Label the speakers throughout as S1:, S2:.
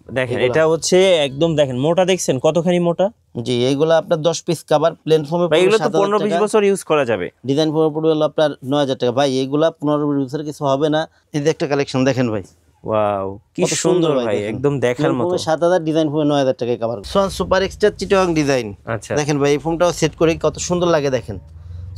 S1: দেখেন এটা হচ্ছে একদম দেখেন মোটা, দেখছেন কতখানি মোটা।
S2: জি, এইগুলো আপনার 10 পিস কভার প্লেন ফোমে
S1: ভাই এগুলো তো 15-20 বছর ইউজ করা যাবে।
S2: ডিজাইন ফোমে পড়বে হলো আপনার 9000 টাকা। ভাই এইগুলা 15-20 বছরের কিছু হবে না। এই যে একটা কালেকশন দেখেন ভাই,
S1: ওয়াও কি সুন্দর ভাই, একদম দেখার মতো।
S2: 7000 ডিজাইন ফোমে 9000 টাকায় cover. Schwann super extra Chittagong design.
S1: আচ্ছা
S2: দেখেন ভাই এই ফোমটাও সেট করে কত সুন্দর লাগে দেখেন।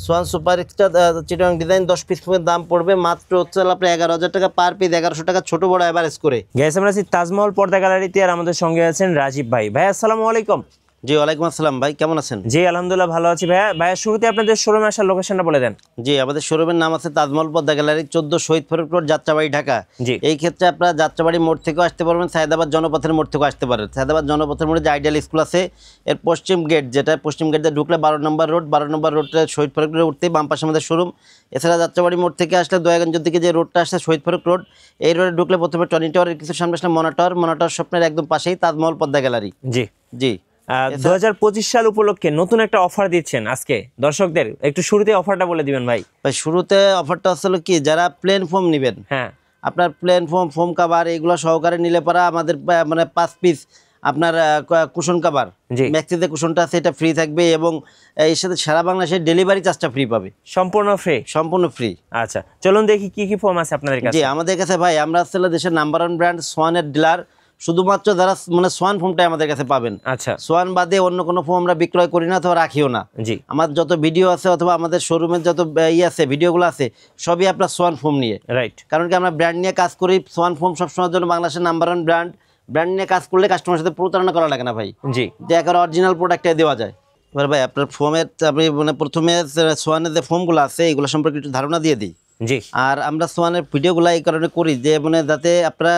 S2: Swan super extra Chittagong design 10 piece ফোমের দাম পড়বে মাত্র হচ্ছে আপনার 11000 টাকা পার পিস, 1100 টাকা ছোট বড় এভারেজ করে।
S1: গ্যাস আমরা আছি তাজমহল পর্দা গ্যালারিতে, আর আমাদের সঙ্গে আছেন রাজীব ভাই। ভাই আসসালামু আলাইকুম।
S2: জি ওয়ালাইকুম আসসালাম ভাই, কেমন আছেন?
S1: জি আলহামদুলিল্লাহ ভালো আছি ভাইয়া। ভাইয়া শুরুতে আপনাদের শোরুমে আসার লোকেশনটা বলে দেন।
S2: জি, আমাদের শোরুমের নাম আছে তাজমহল পর্দা গ্যালারি, 14 শহীদ ফারুক রোড, যাত্রাবাড়ি, ঢাকা।
S1: জি
S2: এই ক্ষেত্রে আপনারা যাত্রাবাড়ি মোড় থেকেও আসতে পারবেন, সায়দাবাদ জনপথের মোড় থেকেও আসতে পারেন। সায়দাবাদ জনপথের মোড়ে যে আইডিয়াল স্কুল আছে এর পশ্চিম গেট, যেটা পশ্চিম গেট দিয়ে ঢুকলে 12 নম্বর রোড, 12 নম্বর রোডটা শহীদ ফারুক রোডে উঠতেই বাম পাশে আমাদের শোরুম। এছাড়া যাত্রাবাড়ি মোড় থেকে আসলে দয়াগঞ্জ দিকে যে রোডটা আসছে শহীদ ফারুক রোড, এই রোডে ঢুকলে প্রথমে টনি টাওয়ারের কিছু সামনে আসলে মনোটর স্বপ্নের একদম পাশেই তাজমহল পর্দা গ্যালারি।
S1: জি
S2: জি
S1: 2025 সাল উপলক্ষে নতুন একটা অফার দিচ্ছেন আজকে দর্শকদের, একটু শুরুতে অফারটা বলে দিবেন ভাই।
S2: ভাই শুরুতে অফারটা আসলে কি, যারা প্লেন ফোম নেবেন,
S1: হ্যাঁ
S2: আপনার প্লেন ফোম কাভার এগুলো সহকারে নিলে পরা আমাদের মানে 5 পিস আপনার কুশন কাভার,
S1: জি
S2: ম্যাক্সিতে কুশনটা আছে এটা ফ্রি থাকবে, এবং এর সাথে সারা বাংলাদেশের ডেলিভারি চার্জটা ফ্রি পাবে,
S1: সম্পূর্ণ ফ্রি।
S2: সম্পূর্ণ ফ্রি।
S1: আচ্ছা চলুন দেখি কি কি ফোম আছে আপনাদের কাছে।
S2: জি আমাদের কাছে ভাই আমরা আসলে দেশের নাম্বার 1 ব্র্যান্ড সোয়ানের ডিলার, শুধুমাত্র যারা মানে সোয়ান ফোমটাই আমাদের কাছে পাবেন।
S1: আচ্ছা
S2: সোয়ান বাদে অন্য কোনো ফোম আমরা বিক্রয় করি না অথবা রাখিও না।
S1: জি
S2: আমার যত ভিডিও আছে অথবা আমাদের শোরুমের যত আছে ভিডিওগুলো আছে সবই আপনার সোয়ান ফোম নিয়ে,
S1: রাইট।
S2: কারণ কি আমরা ব্র্যান্ড নিয়ে কাজ করি। সোয়ান ফোম সবসময়ের জন্য বাংলাদেশের নাম্বার 1 ব্র্যান্ড নিয়ে কাজ করলে কাস্টমারের সাথে প্রতারণা করা লাগে না ভাই।
S1: জি
S2: যে একেবারে অরিজিনাল প্রোডাক্টটাই দেওয়া যায়। এবার ভাই আপনার ফোমের আপনি মানে প্রথমে সোয়ানের যে ফোমগুলো আছে এগুলো সম্পর্কে একটু ধারণা দিয়ে দিই।
S1: জি
S2: আর আমরা সোয়ানের ভিডিওগুলো এই কারণে করি যে মানে যাতে আপনারা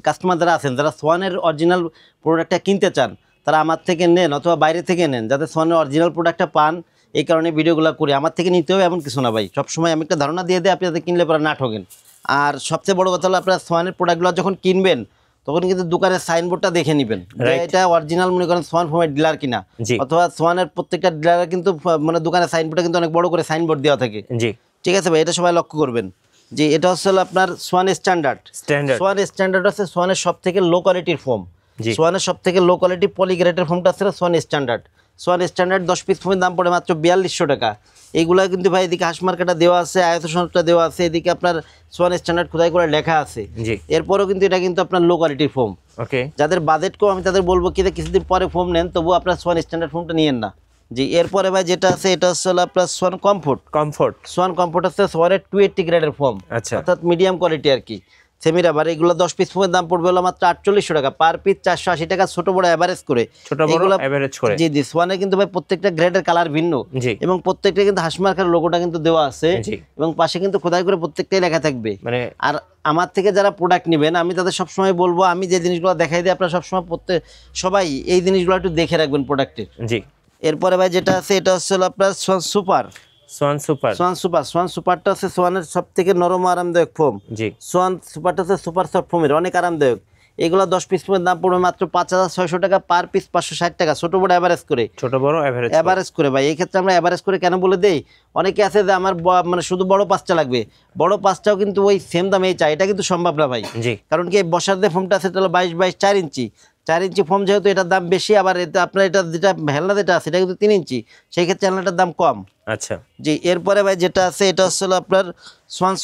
S2: কাস্টমার যারা আছেন যারা সোয়ানের অরিজিনাল প্রোডাক্টটা কিনতে চান তারা আমার থেকে নেন অথবা বাইরে থেকে নেন, যাতে সোয়ানের অরিজিনাল প্রোডাক্টটা পান, এই কারণে ভিডিওগুলো করি। আমার থেকে নিতে হবে এমন কিছু না ভাই, সবসময় আমি একটা ধারণা দিয়ে দিই, আপনি যাতে কিনলে পরে না ঠকেন। আর সবচেয়ে বড় কথা হলো আপনারা সোয়ানের প্রোডাক্টগুলো যখন কিনবেন তখন কিন্তু দোকানের সাইনবোর্ডটা দেখে নেবেন যে এটা অরিজিনাল মনে করেন সোয়ান ফোমের ডিলার কিনা, অথবা সোয়ানের প্রত্যেকটা ডিলারের কিন্তু মানে দোকানের সাইনবোর্ডে কিন্তু অনেক বড় করে সাইনবোর্ড দেওয়া থাকে।
S1: জি
S2: ঠিক আছে ভাই, এটা সবাই লক্ষ্য করবেন। যে এটা হচ্ছে আপনার সোয়ান স্ট্যান্ডার্ড। সোয়ান স্ট্যান্ডার্ড হচ্ছে সোয়ানের সব থেকে লো কোয়ালিটির ফোম। সোয়ানের সব থেকে লো কোয়ালিটি পলিগ্রেডের ফোমটা আছে Swan standard. Swan standard 10 piece ফোমের দাম পড়ে মাত্র 4200 টাকা। এইগুলা কিন্তু ভাই এদিকে হাঁস মার্কাটা দেওয়া আছে, আয়ত সনদটা দেওয়া আছে, এদিকে আপনার সোয়ান স্ট্যান্ডার্ড খোদাই করে লেখা আছে। এরপরও কিন্তু এটা কিন্তু আপনার লো কোয়ালিটির ফোম। ওকে, যাদের বাজেট কম আমি তাদের বলবো কি কিছুদিন পরে ফোম নেন, তবু আপনার সোয়ান স্ট্যান্ডার্ড ফোমটা নিয়েন না। জি এরপরে ভাই যেটা আছে এটা হচ্ছে আপনার সোয়ান কমফোর্ট। সোয়ান কমফোর্ট হচ্ছে সোয়ানের 280 গ্রেডের ফোম, অর্থাৎ মিডিয়াম কোয়ালিটি আর কি, সেমি রাবার। এগুলো 10 পিস ফোমের দাম পড়বে হলো মাত্র 4800 টাকা পার পিস, 480 টাকা ছোট বড় এভারেজ করে। জি জি সোয়ানে কিন্তু ভাই প্রত্যেকটা গ্রেডের কালার ভিন্ন, এবং প্রত্যেকটা কিন্তু হাসমার্কার লোগোটা কিন্তু দেওয়া আছে, এবং পাশে কিন্তু খোদাই করে প্রত্যেকটাই লেখা থাকবে। আর আমার থেকে যারা প্রোডাক্ট নেবেন আমি তাদের সবসময় বলবো, আমি যে জিনিসগুলো দেখাই দিই আপনারা সবসময় সবাই এই জিনিসগুলো একটু দেখে রাখবেন প্রোডাক্টের। জি এরপরে ভাই যেটা আছে এটা হচ্ছে আপনার সোয়ান সুপারটা হচ্ছে সোয়ানের সব থেকে নরম আরামদায়ক ফোম। সোয়ান সুপারটা হচ্ছে সুপার সফট ফোমের, অনেক আরামদায়ক। এগুলো 10 পিস ফোমের দাম পড়বে মাত্র 5600 টাকা পার পিস, 560 টাকা ছোট বড় এভারেজ করে। এভারেজ করে ভাই, এই ক্ষেত্রে আমরা এভারেজ করে কেন বলে দেই, অনেকে আছে যে আমার মানে শুধু বড় 5টা লাগবে, বড় 5টাও কিন্তু ওই সেম দামেই চাই, এটা কিন্তু সম্ভব না ভাই। কারণ কি বসার যে ফোমটা আছে এটা হলো 22 4 ইঞ্চি, 4 ইঞ্চি ফোম, যেহেতু এটার দাম বেশি, আবার এটা আপনার এটা যেটা হেলনা যেটা আছে এটা কিন্তু 3 ইঞ্চি, সেই ক্ষেত্রে হেলনাটার দাম কম। আচ্ছা জি এরপরে ভাই যেটা আছে এটা হচ্ছে আপনার সোয়ান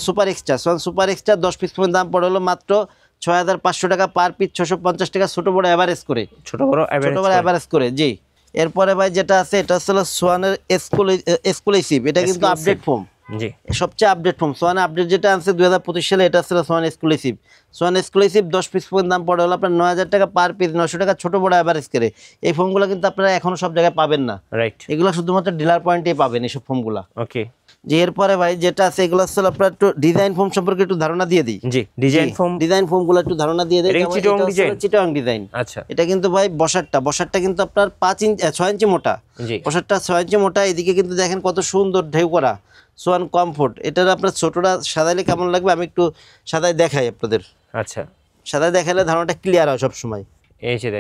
S2: সুপার এক্সট্রা 10 পিস ফোমের দাম পড়ে হলো মাত্র 6500 টাকা পার পিস, 650 টাকা ছোট বড় এভারেজ করে। জি এরপরে ভাই যেটা আছে এটা হচ্ছে সোয়ানের এক্সক্লুসিভ, এটা কিন্তু আপডেট ফোম। জি সবচেয়ে আপডেট ফোম সোয়ান আপডেট যেটা আছে 2025 সালে, এটা ছিল সোয়ান এক্সক্লুসিভ 10 পিস ফোমের দাম পড়ে হলো আপনার 9000 টাকা পার পিস, 900 টাকা ছোট বড় এভারেজ করে। এই ফোমগুলো কিন্তু আপনারা এখনো সব জায়গায় পাবেন না, রাইট, এগুলো শুধুমাত্র ডিলার পয়েন্টেই পাবেন এইসব ফোমগুলো। ওকে জি এরপরে ভাই যেটা আছে এগুলো হচ্ছে আপনার একটু ডিজাইন ফোম সম্পর্কে একটু ধারণা দিয়ে দিই। জি ডিজাইন ফোমগুলো একটু ধারণা দিয়ে দিই। চিটাগাং ডিজাইন। আচ্ছা এটা কিন্তু ভাই বসারটা কিন্তু আপনার 6 ইঞ্চি মোটা, বসারটা 6 ইঞ্চি মোটা। এদিকে কিন্তু দেখেন কত সুন্দর ঢেউ করা সোয়ান কমফোর্ট। এটার আপনার ছোটটা সাজাইলে কেমন লাগবে আমি একটু সাজাই দেখাই আপনাদের। আচ্ছা সাজাই দেখালে ধারণাটা ক্লিয়ার হয় সবসময়। এই যে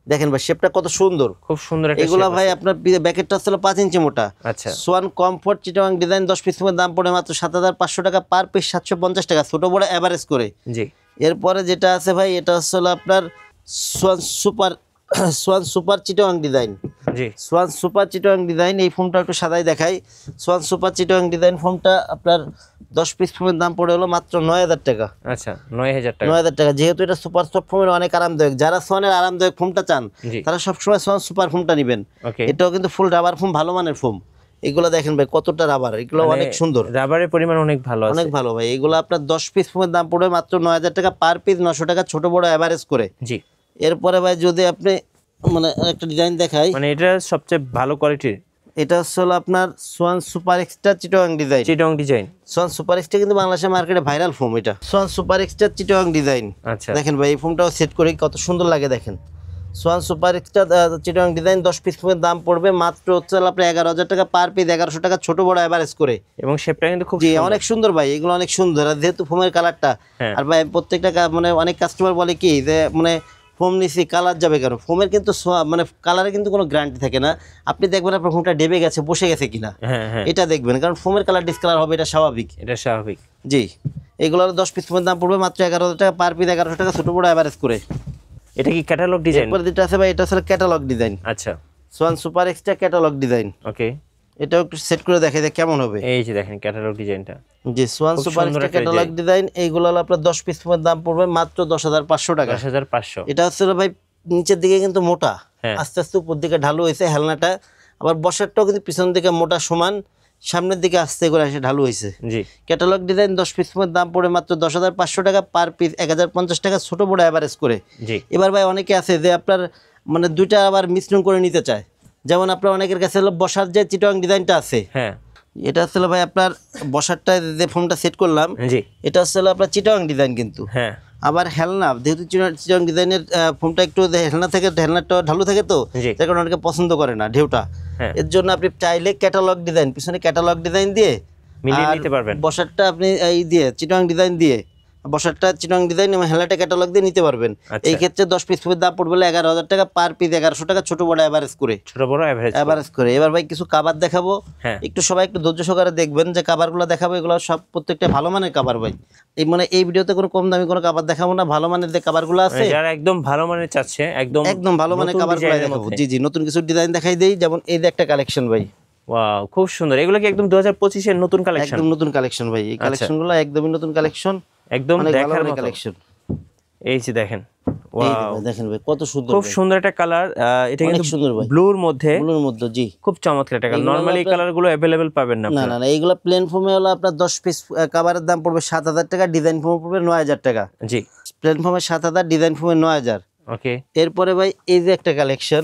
S2: দেখেন ভাই শেপটা কত সুন্দর, খুব সুন্দর। এগুলা ভাই আপনার ব্যাকেটটা ছিল 5 ইঞ্চি মোটা। আচ্ছা সোয়ান কমফোর্ট চিটাগাং ডিজাইন 10 পিসের দাম পড়ে মাত্র 7500 টাকা পার পিস, 750 টাকা ছোট বড় এভারেজ করে। জি এরপরে যেটা আছে ভাই এটা হচ্ছে হলো আপনার Swan super Swan super Chittagong design.
S1: জি,
S2: সোয়ান সুপার চিটাগাং ডিজাইন, এই ফোমটা একটু সাদাই দেখাই। সোয়ান সুপার চিটাগাং ডিজাইন ফোমটা আপনার 10 পিস ফোমের দাম পড়ে হলো মাত্র 9000 টাকা।
S1: আচ্ছা 9000 টাকা।
S2: 9000 টাকা, যেহেতু এটা সুপার সফট ফোমের অনেক আরামদায়ক, যারা সোয়ানের আরামদায়ক ফোমটা চান
S1: জি।
S2: তারা সবসময় সোয়ান সুপার ফোমটা নেবেন।
S1: ওকে,
S2: এটাও কিন্তু ফুল রাবার ফোম, ভালো মানের ফোম। এগুলো দেখেন ভাই কতটা রাবার, এগুলো অনেক সুন্দর,
S1: রাবারের পরিমাণ অনেক ভালো আছে।
S2: অনেক ভালো ভাই। এগুলো আপনার 10 পিস ফোমের দাম পড়বে মাত্র 9000 টাকা, পার পিস 900 টাকা, ছোট বড় এভারেজ করে।
S1: জি,
S2: এরপরে ভাই যদি আপনি মানে একটা ডিজাইন দেখাই,
S1: মানে এটা সবচেয়ে ভালো কোয়ালিটির
S2: এটা হচ্ছে হলো আপনার Swan super extra Chittagong design.
S1: Chittagong design.
S2: Swan super extra কিন্তু বাংলাদেশের মার্কেটে ভাইরাল ফোম, এটা Swan super extra Chittagong design.
S1: আচ্ছা,
S2: দেখেন ভাই এই ফোমটাও সেট করে কত সুন্দর লাগে দেখেন। Swan super extra Chittagong design 10 piece ফোমের দাম পড়বে মাত্র হচ্ছে আপনার 11000 টাকা, পার পিস 1100 টাকা, ছোট বড় এভারেজ করে।
S1: এবং শেপটা কিন্তু খুব
S2: জি
S1: সুন্দর।
S2: অনেক সুন্দর ভাই, এগুলো অনেক সুন্দর। আর যেহেতু ফোমের কালারটা,
S1: হ্যাঁ।
S2: আর ভাই প্রত্যেকটা মানে অনেক কাস্টমার বলে কি যে মানে ফোম নিছি কালার যাবে কেন, ফোমের কিন্তু মানে কালারে কিন্তু কোনো গ্যারান্টি থাকে না। আপনি দেখবেন আপনার ফোমটা ডেবে গেছে, বসে গেছে কিনা,
S1: হ্যাঁ হ্যাঁ,
S2: এটা দেখবেন, কারণ ফোমের কালার ডিসকালার হবে, এটা স্বাভাবিক।
S1: এটা স্বাভাবিক।
S2: জি, এগুলোর 10 পিস ফোমের দাম পড়বে মাত্র 11000 টাকা, পার পিস 1100 টাকা, ছোট বড় এভারেজ করে।
S1: এটা কি ক্যাটালগ ডিজাইন?
S2: এরপরে যেটা আছে ভাই এটা হচ্ছে ক্যাটালগ ডিজাইন,
S1: আচ্ছা,
S2: Swan super extra catalogue design.
S1: Okay,
S2: এটাও একটু সেট করে দেখাই যে কেমন হবে।
S1: এই যে দেখেন ক্যাটালগ ডিজাইনটা।
S2: জি, সোয়ান
S1: খুব
S2: সুপার
S1: সুন্দর
S2: এক্সট্রা
S1: একটা
S2: ক্যাটালগ ডিজাইন, এইগুলো হলো আপনার 10 পিস ফোমের দাম পড়বে মাত্র 10500 টাকা।
S1: 10500।
S2: এটা হচ্ছে হলো ভাই নিচের দিকে কিন্তু মোটা,
S1: হ্যাঁ।
S2: আস্তে আস্তে উপর দিকে ঢালু হয়েছে হেলনাটা, আবার বসারটাও কিন্তু পিছন দিকে মোটা সমান, সামনের দিকে আস্তে করে এসে ঢালু হয়েছে।
S1: জি,
S2: ক্যাটালগ ডিজাইন 10 পিস ফোমের দাম পড়ে মাত্র 10500 টাকা, পার পিস 1050 টাকা, ছোট বড় এভারেজ করে।
S1: জি,
S2: এবার ভাই অনেকে আছে যে আপনার মানে দুইটা আবার মিশ্রণ করে নিতে চায়, যেমন আপনার অনেকের কাছে হলো বসার যে চিটাগাং ডিজাইনটা আছে,
S1: হ্যাঁ,
S2: এটা হচ্ছে হলো ভাই আপনার বসারটা যে ফোমটা সেট করলাম,
S1: জি,
S2: এটা হচ্ছে হলো আপনার চিটাগাং ডিজাইন কিন্তু।
S1: হ্যাঁ,
S2: আবার হেলনা, যেহেতু চিটাগাং ডিজাইনের ফোমটা একটু হেলনা থেকে, হেলনাটা ঢালু থাকে তো,
S1: জি,
S2: যার কারণে অনেকে পছন্দ করে না ঢেউটা।
S1: হ্যাঁ,
S2: এর জন্য আপনি চাইলে ক্যাটালগ ডিজাইন, পিছনে ক্যাটালগ ডিজাইন দিয়ে
S1: মিলিয়ে
S2: আর
S1: নিতে পারবেন।
S2: বসারটা আপনি এই দিয়ে চিটাগাং ডিজাইন দিয়ে, বসারটা চিটাগাং ডিজাইন এবং হেলাটা ক্যাটালগ দিয়ে নিতে পারবেন।
S1: আচ্ছা।
S2: এই ক্ষেত্রে 10 পিস ফোমের দাম পড়বে 11000 টাকা, পার পিস 1100 টাকা, ছোট বড় এভারেজ করে।
S1: ছোট বড় এভারেজ।
S2: এভারেজ করে। এবার ভাই কিছু কাভার দেখাবো,
S1: হ্যাঁ,
S2: একটু সবাই একটু ধৈর্য সহকারে দেখবেন যে কাভারগুলো দেখাবো, এগুলো সব প্রত্যেকটা ভালো মানের কাভার ভাই। এই মানে এই ভিডিওতে কোনো কম দামি কোনো কাভার দেখাবো না, ভালো মানের যে কাভারগুলো আছে,
S1: যারা একদম ভালো মানের চাচ্ছে, একদম
S2: একদম ভালো মানের
S1: নতুন
S2: কাভারগুলো
S1: ডিজাইনের
S2: দেখাবো।
S1: মধ্যে।
S2: জি জি, নতুন কিছু ডিজাইন দেখাই দেই, যেমন এই যে একটা কালেকশন ভাই,
S1: ওয়াও, খুব সুন্দর। এগুলো কি একদম 2025 এর নতুন কালেকশন?
S2: একদম নতুন কালেকশন ভাই। এই কালেকশনগুলো একদমই নতুন কালেকশন,
S1: একদম
S2: অনেক ভালো
S1: দেখার
S2: মানের
S1: মতো
S2: কালেকশন।
S1: এই যে দেখেন,
S2: এই
S1: ওয়াও,
S2: দেখেন ভাই কত সুন্দর,
S1: খুব সুন্দর একটা কালার। এটা
S2: অনেক
S1: কিন্তু
S2: সুন্দর ভাই,
S1: ব্লুর মধ্যে,
S2: ব্লুর মধ্যে। জি,
S1: খুব চমৎকার একটা কালার।
S2: এগুলো
S1: নরমালি এই
S2: আপনার-
S1: কালারগুলো अवेलेबल পাবেন না
S2: না
S1: আপনারা।
S2: না না, এইগুলো প্লেন ফোমে হলো আপনার 10 পিস কাভারের দাম পড়বে 7000 টাকা, ডিজাইন ফোমে পড়বে 9000 টাকা।
S1: জি,
S2: প্লেন ফোমে 7000, ডিজাইন ফোমে 9000।
S1: ওকে,
S2: এরপরে ভাই এই যে একটা কালেকশন,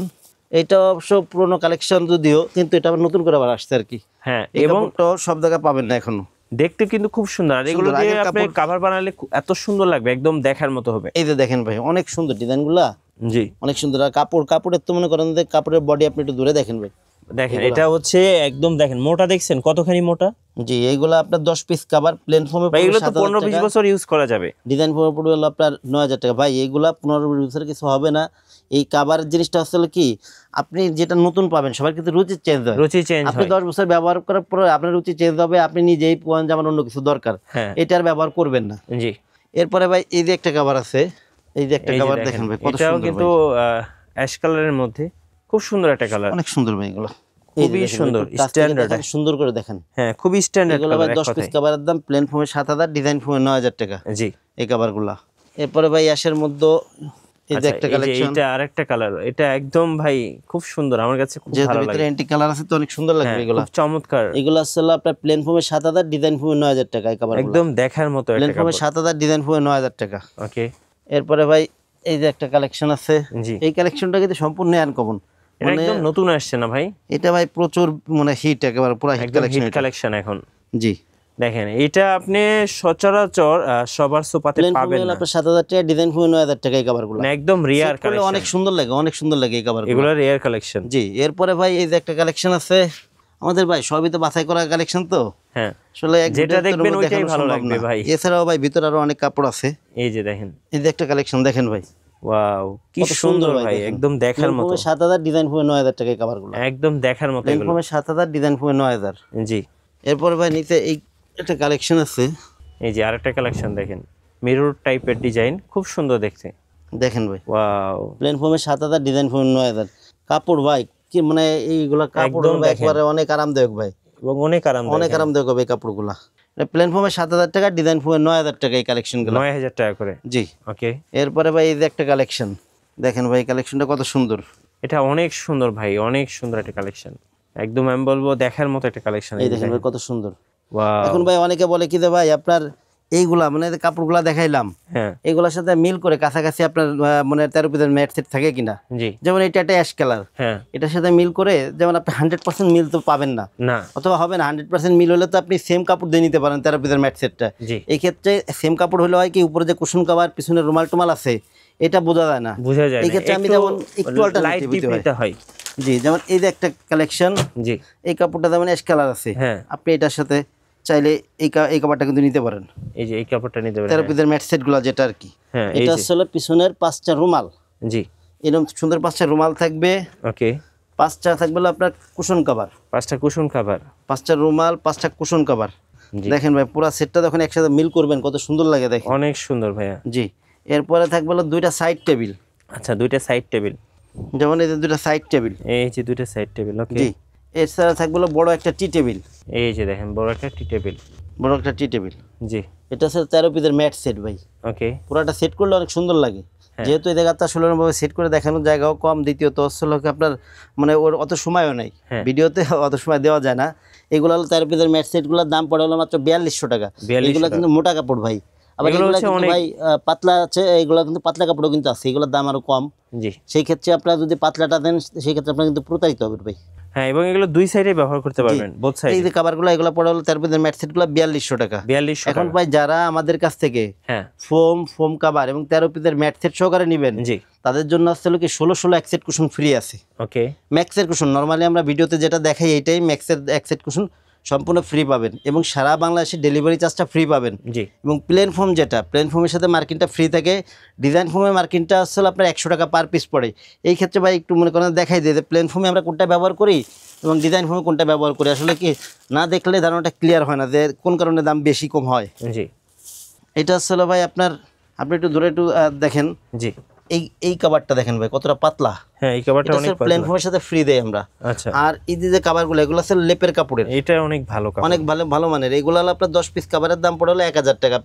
S2: এটা অবশ্য পুরোনো কালেকশন যদিও, কিন্তু এটা আবার নতুন করে আবার আসছে আর কি।
S1: হ্যাঁ,
S2: এই
S1: এবং
S2: কাপড়টাও সব জায়গায় পাবেন না এখনো।
S1: দেখতে কিন্তু খুব সুন্দর। আর এগুলো
S2: সুন্দর,
S1: দিয়ে
S2: আগের
S1: আপনি
S2: কাপড়-
S1: কভার বানালে এত সুন্দর লাগবে, একদম দেখার মতো হবে।
S2: এই যে দেখেন ভাই অনেক সুন্দর ডিজাইনগুলা,
S1: জি,
S2: অনেক সুন্দর। আর কাপড়ের তো মনে করেন যে কাপড়ের বডি আপনি একটু দূরে দেখেন ভাই।
S1: দেখেন এটা হচ্ছে একদম, দেখেন মোটা, দেখছেন কতখানি মোটা
S2: জি, এইগুলো আপনার 10 পিস কাভার প্লেন ফোমে
S1: ভাই। এগুলো তো
S2: 7000
S1: 15-20
S2: টাকা,
S1: বছর ইউজ করা যাবে।
S2: ডিজাইন ফোমে পড়বে হলো আপনার 9000 টাকা। ভাই এইগুলা 15-20 বছর কিছু হবে না। এই কাভারের জিনিসটা আসলে কি, আপনি যেটা নতুন পাবেন, সবার কিন্তু রুচি চেঞ্জ হয়।
S1: রুচি চেঞ্জ
S2: আপনি
S1: হয়।
S2: 10 বছর ব্যবহার করার পরে আপনার রুচি চেঞ্জ হবে, আপনি নিজেই পোয়ান যেমন অন্য কিছু দরকার,
S1: হ্যাঁ,
S2: এটা আর ব্যবহার করবেন না।
S1: জি,
S2: এরপরে ভাই এই যে একটা কাভার আছে, এই যে একটা
S1: এই যে
S2: কাভার
S1: দেখেন,
S2: দেখেন ভাই কত
S1: এটাও
S2: সুন্দর
S1: কিন্তু
S2: ভাই।
S1: অ্যাশ কালারের মধ্যে খুব সুন্দর একটা কালার।
S2: অনেক সুন্দর ভাই এগুলো,
S1: খুবই সুন্দর, স্ট্যান্ডার্ড।
S2: সুন্দর করে দেখেন।
S1: হ্যাঁ, খুবই স্ট্যান্ডার্ড
S2: এগুলো ভাই
S1: কালার
S2: 10 পিস কাভারের দাম প্লেন ফোমে 7000, ডিজাইন ফোমে 9000 টাকা
S1: জি।
S2: এই কাভারগুলা। এরপরে ভাই অ্যাশের মধ্যে এই যে
S1: আচ্ছা,
S2: একটা
S1: এই যে
S2: কালেকশন,
S1: এটা আরেকটা কালার, এটা একদম ভাই খুব সুন্দর, আমার কাছে খুব
S2: যেহেতু
S1: ভালো
S2: ভিতরে
S1: লাগে।
S2: অ্যান্টিক কালার আছে তো অনেক সুন্দর লাগবে
S1: হ্যাঁ,
S2: এগুলা।
S1: খুব চমৎকার,
S2: এগুলো আসলে আপনার প্লেন ফোমে 7000, ডিজাইন ফোমে 9000 টাকা এই কাভারগুলো।
S1: একদম দেখার মতো
S2: প্লেন
S1: একটা
S2: ফোমে
S1: কাপড়।
S2: 7000, ডিজাইন ফোমে 9000 টাকা।
S1: ওকে,
S2: এরপরে ভাই এই যে একটা কালেকশন আছে,
S1: জি,
S2: এই কালেকশনটা কিন্তু সম্পূর্ণ আনকমন,
S1: এটা একদম নতুন আসছে না ভাই?
S2: এটা ভাই প্রচুর মানে হিট, একেবারে পুরো হিট
S1: একদম
S2: কালেকশন
S1: হিট কালেকশন এখন।
S2: জি,
S1: দেখেন এটা আপনি সচরাচর সবার সোপাতে
S2: প্লেন ফোমে
S1: পাবেন না,
S2: আপনার 7000 টাকা, ডিজাইন ফোমে 9000 টাকা এই কাভারগুলো।
S1: মানে একদম রিয়ার
S2: Set করলে
S1: কালেকশন।
S2: অনেক সুন্দর লাগে, অনেক সুন্দর লাগে এই কাভারগুলো।
S1: এগুলো রিয়ার কালেকশন।
S2: জি, এরপরে ভাই এই যে একটা কালেকশন আছে আমাদের ভাই, সবই তো বাছাই করা কালেকশন তো,
S1: হ্যাঁ,
S2: আসলে এক
S1: যেটা
S2: ভিডিওতে
S1: দেখবেন
S2: ওর মধ্যে
S1: ওইটাই
S2: দেখানো
S1: ভালো
S2: সম্ভব
S1: লাগবে
S2: না।
S1: ভাই।
S2: এছাড়াও ভাই ভিতরে আরো অনেক কাপড় আছে।
S1: এই যে দেখেন,
S2: এই যে একটা কালেকশন দেখেন ভাই,
S1: ওয়াও, কি
S2: কত
S1: সুন্দর ভাই,
S2: দেখেন।
S1: একদম দেখার
S2: প্লেন
S1: মতো,
S2: ফোমে 7000, ডিজাইন ফোমে 9000 টাকা এই কাভারগুলো।
S1: একদম দেখার মতো
S2: প্লেন
S1: এগুলো।
S2: ফোমে 7000, ডিজাইন ফোমে 9000।
S1: জি,
S2: এরপরে ভাই নিচে এই একটা কালেকশন আছে,
S1: এই যে আরেকটা কালেকশন দেখেন, মিরর টাইপের ডিজাইন, খুব সুন্দর দেখতে।
S2: দেখেন ভাই
S1: ওয়াও,
S2: প্লেন ফোমে 7,000, ডিজাইন ফোমে 9,000। কাপড় ভাই কি মানে এইগুলা কাপড়
S1: একদম দেখেন।
S2: একবারে অনেক আরামদায়ক ভাই,
S1: এবং অনেক আরামদায়ক,
S2: অনেক আরামদায়ক হবে এই কাপড়গুলা। প্লেন ফোমে 7,000 টাকা, ডিজাইন ফোমে 9,000 টাকা এই কালেকশনগুলো।
S1: 9,000 টাকা করে।
S2: জি।
S1: ওকে,
S2: এরপরে ভাই এই যে একটা কালেকশন দেখেন ভাই, কালেকশনটা কত সুন্দর।
S1: এটা অনেক সুন্দর ভাই, অনেক সুন্দর একটা কালেকশন, একদম আমি বলবো দেখার মতো একটা কালেকশন।
S2: এই দেখেন ভাই কত সুন্দর।
S1: ওয়াও,
S2: এখন ভাই অনেকে বলে কি যে ভাই আপনার এইগুলা মানে যে কাপড়গুলা দেখাইলাম
S1: হ্যাঁ
S2: এগুলোর সাথে মিল করে কাছাকাছি আপনার মানে 13 পিসের ম্যাট সেট থাকে কিনা,
S1: জি,
S2: যেমন এটা একটা অ্যাশ কালার,
S1: হ্যাঁ
S2: এটার সাথে মিল করে যেমন আপনি 100% মিল তো পাবেন না,
S1: না,
S2: অথবা হবে না। 100% মিল হলে তো আপনি সেম কাপড় দিয়ে নিতে পারেন 13 পিসের ম্যাট সেটটা।
S1: জি,
S2: এই ক্ষেত্রে সেম কাপড় হলে হয় কি উপরে যে কুশন কভার পিছনে রুমাল টুমাল আছে এটা বোঝা যায় না,
S1: বোঝা যায়
S2: এই
S1: না,
S2: ক্ষেত্রে আমি যেমন একটু
S1: লাইট
S2: অল্টারনেটিভ
S1: ডিপ নিতে হয়।
S2: জি, যেমন এই যে একটা কালেকশন,
S1: জি,
S2: এই কাপড়টা যেমন অ্যাশ কালার আছে,
S1: হ্যাঁ
S2: আপনি এটার সাথে চাইলে এই কাপড়টা কিন্তু নিতে পারেন।
S1: এই যে এই কাপড়টা নিতে পারেন।
S2: 13 পিসের ম্যাট সেটগুলো যেটা আর কি,
S1: হ্যাঁ এই
S2: এটা
S1: যে,
S2: আসলে পিছনের 5টা রুমাল,
S1: জি,
S2: এরকম সুন্দর 5টা রুমাল থাকবে,
S1: ওকে,
S2: 5টা থাকবে হলো আপনার কুশন কভার,
S1: 5টা কুশন কভার।
S2: 5টা রুমাল, 5টা কুশন কভার।
S1: জি,
S2: দেখেন ভাই পুরো সেটটা যখন একসাথে মিল করবেন কত সুন্দর লাগে দেখেন।
S1: অনেক সুন্দর ভাইয়া।
S2: জি। এরপরে থাকবে হলো 2টা সাইড টেবিল,
S1: আচ্ছা, 2টা সাইড টেবিল,
S2: যেমন এই যে 2টা সাইড টেবিল।
S1: এই যে 2টা সাইড টেবিল। ওকে,
S2: জি। এছাড়া থাকবে হলো বড় একটা টি টেবিল,
S1: এই যে দেখেন বড় একটা টি টেবিল।
S2: বড় একটা টি টেবিল।
S1: জি,
S2: এটা হচ্ছে 13 পিসের ম্যাট সেট ভাই,
S1: ওকে,
S2: পুরাটা সেট করলে অনেক সুন্দর লাগে।
S1: হ্যাঁ।
S2: যেহেতু এই জায়গাটা সুন্দরভাবে সেট করে দেখানোর জায়গাও কম, দ্বিতীয়ত হচ্ছে হলো কি আপনার মানে ওর অত সময়ও নেই,
S1: হ্যাঁ।
S2: ভিডিওতে অত সময় দেওয়া যায় না। এগুলো হলো 13 পিসের ম্যাট সেটগুলোর দাম পড়ে হলো মাত্র 4200 টাকা।
S1: 4200
S2: এগুলো কিন্তু মোটা কাপড় ভাই, আবার
S1: এগুলো
S2: এগুলো
S1: হচ্ছে
S2: কিন্তু
S1: অনেক-
S2: ভাই পাতলা আছে, এগুলো কিন্তু পাতলা কাপড়ও কিন্তু আছে, এগুলোর দাম আরো কম।
S1: জি,
S2: সেই ক্ষেত্রে আপনারা যদি পাতলাটা দেন সেই ক্ষেত্রে আপনার কিন্তু প্রতারিত হবে ভাই।
S1: হ্যাঁ, এবং এগুলো দুই সাইডে ব্যবহার করতে পারবেন, বোথ
S2: এই
S1: সাইডে।
S2: যে কাভারগুলো এগুলো পড়ে হলো 13 পিসের ম্যাট সেটগুলো 4200 টাকা।
S1: 4200
S2: এখন
S1: টাকা।
S2: ভাই যারা আমাদের কাছ থেকে
S1: হ্যাঁ,
S2: ফোম কাভার এবং 13 পিসের ম্যাট সেট সহকারে নেবেন
S1: জি,
S2: তাদের জন্য আসলে কি 16 এক সেট কুশন ফ্রি আছে।
S1: ওকে,
S2: ম্যাক্সের কুশন নর্মালি আমরা ভিডিওতে যেটা দেখাই এইটাই, ম্যাক্সের এক সেট কুশন সম্পূর্ণ ফ্রি পাবেন এবং সারা বাংলাদেশে ডেলিভারি চার্জটা ফ্রি পাবেন।
S1: জি,
S2: এবং প্লেন ফোম যেটা, প্লেন ফোমের সাথে মার্কিনটা ফ্রি থাকে, ডিজাইন ফোমের মার্কিনটা আসলে আপনার 100 টাকা পার পিস পড়ে। এই ক্ষেত্রে ভাই একটু মনে করেন দেখাই দিয়ে যে প্লেন ফোমে আমরা কোনটা ব্যবহার করি এবং ডিজাইন ফোমে কোনটা ব্যবহার করি, আসলে কি না দেখলে ধারণাটা ক্লিয়ার হয় না যে কোন কারণে দাম বেশি কম হয়।
S1: জি,
S2: এটা আসলে ভাই আপনি একটু ধরে একটু দেখেন,
S1: জি,
S2: এই কাভারটা দেখেন ভাই কতটা পাতলা,
S1: হ্যাঁ এই কাভারটা
S2: এটা
S1: অনেক
S2: প্লেন
S1: পাতলা।
S2: ফোমের সাথে ফ্রি দেয় আমরা।
S1: আচ্ছা,
S2: আর এই যে কাভারগুলো এগুলো আছে লেপের কাপড়ের,
S1: এটা অনেক ভালো কাপড়।
S2: অনেক ভালো ভালো মানের। এগুলো হলো আপনার 10 পিস কাভারের দাম পড়ে হলো 1000 টাকা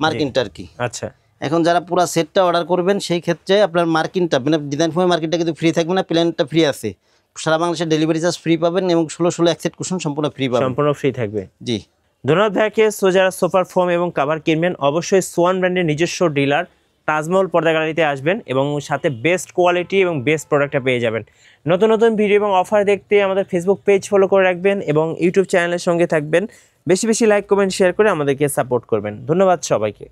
S2: মার্কিনটা আর কি।
S1: আচ্ছা,
S2: এখন যারা পুরো সেটটা অর্ডার করবেন সেই ক্ষেত্রে আপনার মার্কিনটা মানে ডিজাইন ফোমের মার্কিনটা কিন্তু ফ্রি থাকবে না, প্লেনটা ফ্রি আছে, সারা বাংলাদেশে ডেলিভারি চার্জ ফ্রি পাবেন এবং 16 এক সেট কুশন সম্পূর্ণ ফ্রি পাবেন।
S1: সম্পূর্ণ ফ্রি থাকবে।
S2: জি।
S1: ধন্যবাদ ভাইয়াকে। সো যারা সোফার ফোম এবং কাভার কিনবেন অবশ্যই সোয়ান ব্র্যান্ডের নিজস্ব ডিলার তাজমহল পর্দা গ্যালারিতে আসবেন এবং সাথে বেস্ট কোয়ালিটি এবং বেস্ট প্রোডাক্টটা পেয়ে যাবেন। নতুন নতুন ভিডিও এবং অফার দেখতে আমাদের ফেসবুক পেজ ফলো করে রাখবেন এবং ইউটিউব চ্যানেলের সঙ্গে থাকবেন। বেশি বেশি লাইক কমেন্ট শেয়ার করে আমাদেরকে সাপোর্ট করবেন। ধন্যবাদ সবাইকে।